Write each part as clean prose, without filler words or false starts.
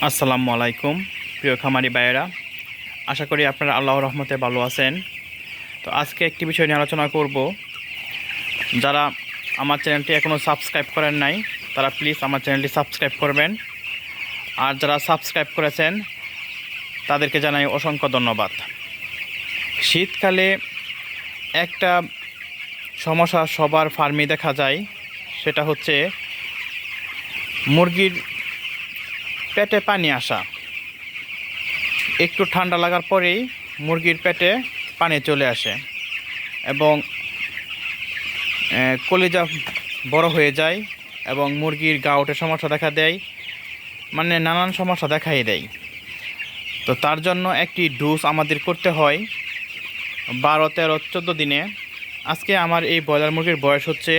আসসালামু আলাইকুম প্রিয় খামারি ভাইয়েরা, আশা করি আপনারা আল্লাহর রহমতে ভালো আছেন। তো আজকে একটি বিষয় নিয়ে আলোচনা করব। যারা আমার চ্যানেলটি এখনও সাবস্ক্রাইব করেন নাই তারা প্লিজ আমার চ্যানেলটি সাবস্ক্রাইব করবেন, আর যারা সাবস্ক্রাইব করেছেন তাদেরকে জানাই অসংখ্য ধন্যবাদ। শীতকালে একটা সমস্যা সবার ফার্মে দেখা যায়, সেটা হচ্ছে মুরগির পেটে পানি আসা। একটু ঠান্ডা লাগার পরেই মুরগির পেটে পানি চলে আসে এবং কলিজা বড় হয়ে যায় এবং মুরগির গাউটের সমস্যা দেখা দেয়, মানে নানান সমস্যা দেখাই দেয়। তো তার জন্য একটি ডোজ আমাদের করতে হয় 12, 13, 14 দিনে। আজকে আমার এই ব্রয়লার মুরগির বয়স হচ্ছে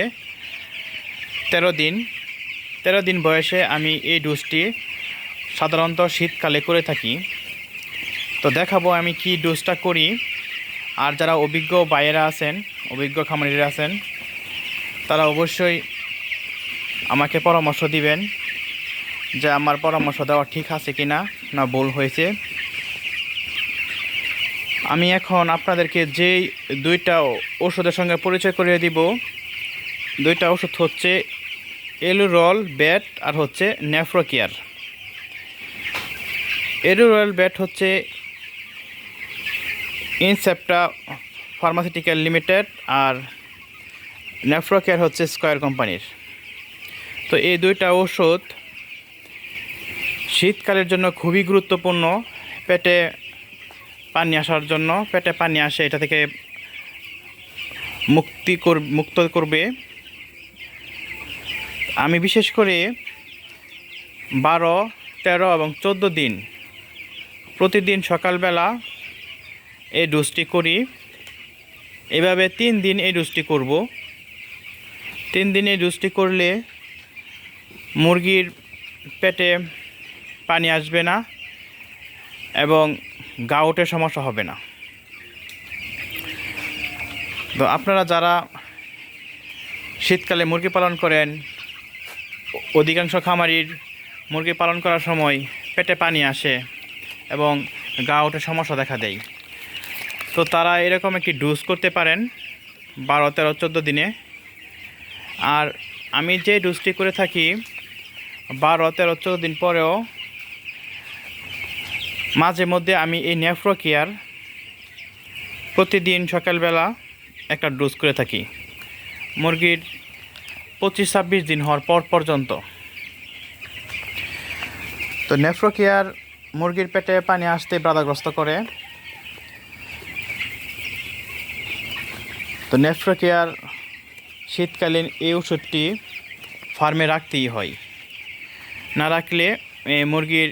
13 দিন। 13 দিন বয়সে আমি এই ডোজটি সাধারণত শীতকালে করে থাকি। তো দেখাবো আমি কি ডোজটা করি। আর যারা অভিজ্ঞ ভাইয়েরা আছেন, অভিজ্ঞ খামারিরা আছেন, তারা অবশ্যই আমাকে পরামর্শ দিবেন যে আমার পরামর্শ দেওয়া ঠিক আছে কিনা না ভুল হয়েছে। আমি এখন আপনাদেরকে যেই দুইটা ওষুধের সঙ্গে পরিচয় করিয়ে দিব, দুইটা ওষুধ হচ্ছে এলুরল ব্যাট আর হচ্ছে নেফ্রোকেয়ার। এলুরল ব্যাট হচ্ছে ইনসেপ্টা ফার্মাসিউটিক্যাল লিমিটেড আর নেপ্রোকেয়ার হচ্ছে স্কয়ার কোম্পানির। তো এই দুইটা ওষুধ শীতকালের জন্য খুবই গুরুত্বপূর্ণ। পেটে পানি আসার জন্য, পেটে পানি আসে এটা থেকে মুক্ত করবে। আমি বিশেষ করে 12, 13 এবং 14 দিন প্রতিদিন সকালবেলা এই ডোজটি করি। এভাবে 3 দিন এই ডোজটি করব। 3 দিন এই ডোজটি করলে মুরগির পেটে পানি আসবে না এবং গাউটের সমস্যা হবে না। তো আপনারা যারা শীতকালে মুরগি পালন করেন, অধিকাংশ খামারির মুরগি পালন করার সময় পেটে পানি আসে এবং গাউটের সমস্যা দেখা দেয়। তো তারা এরকম একটি ডোজ করতে পারেন 12, 13, 14 দিনে। আর আমি যে ডোজটি করে থাকি 12, 13, 14 দিন পরেও মাঝে মধ্যে আমি এই নেপ্রোকেয়ার প্রতিদিন সকালবেলা একটা ডোজ করে থাকি মুরগির 25-26 দিন হওয়ার পর পর্যন্ত। তো নেপ্রোকেয়ার মুরগির পেটে পানি আসতে বাধাগ্রস্ত করে। তো নেপ্রোকেয়ার শীতকালীন এই ওষুধটি ফার্মে রাখতেই হয়, না রাখলে মুরগির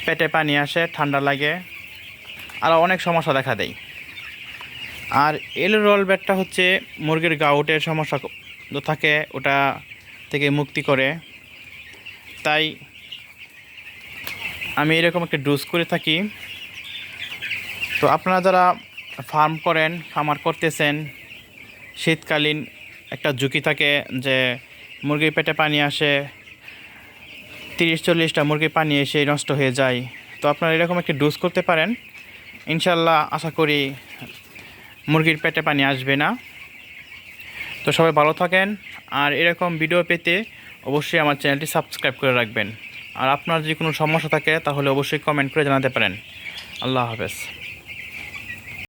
পেটে পানি আসে, ঠান্ডা লাগে, আরও অনেক সমস্যা দেখা দেয়। আর এলুরল ব্যাটটা হচ্ছে মুরগির গাউটের সমস্যা থাকে ওটা থেকে মুক্তি করে। তাই আমি এরকম একটা ডোজ করে থাকি। তো আপনারা যারা ফার্ম করেন, খামার করতেছেন, শীতকালীন একটা ঝুঁকি থাকে যে মুরগির পেটে পানি আসে, 30-40টা মুরগির পানি এসে নষ্ট হয়ে যায়। তো আপনারা এরকম একটা ডোজ করতে পারেন, ইনশাল্লাহ আশা করি মুরগির পেটে পানি আসবে না। তো সবাই ভালো থাকেন, আর এরকম ভিডিও পেতে অবশ্যই আমার চ্যানেলটি সাবস্ক্রাইব করে রাখবেন। আর আপনার যদি কোনো সমস্যা থাকে তাহলে অবশ্যই কমেন্ট করে জানাতে পারেন। আল্লাহ হাফেজ।